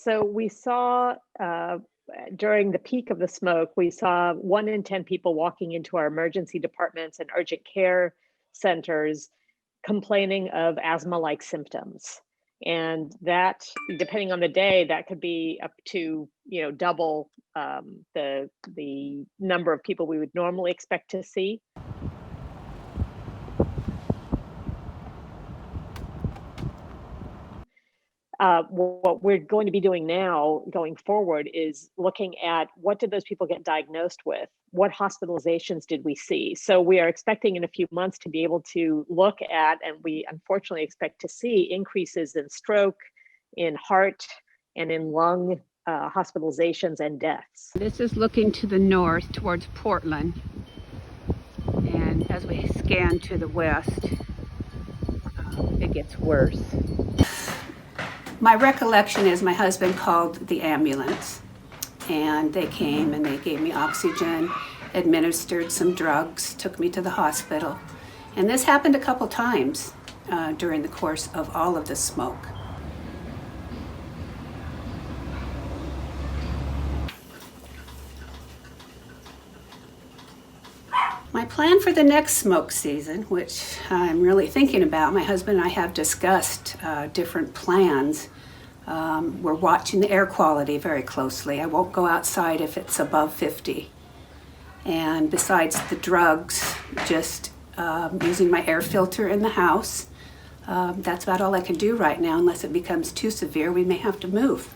So we saw during the peak of the smoke, we saw 1 in 10 people walking into our emergency departments and urgent care centers complaining of asthma-like symptoms. And that, depending on the day, that could be up to double the number of people we would normally expect to see. What we're going to be doing now going forward is looking at what did those people get diagnosed with? What hospitalizations did we see? So we are expecting in a few months to be able to look at, and we unfortunately expect to see increases in stroke, in heart, and in lung hospitalizations and deaths. This is looking to the north towards Portland. And as we scan to the west, it gets worse. My recollection is my husband called the ambulance, and they came and they gave me oxygen, administered some drugs, took me to the hospital. And this happened a couple times during the course of all of the smoke. My plan for the next smoke season, which I'm really thinking about, my husband and I have discussed different plans. We're watching the air quality very closely. I won't go outside if it's above 50. And besides the drugs, just using my air filter in the house. That's about all I can do right now. Unless it becomes too severe, we may have to move.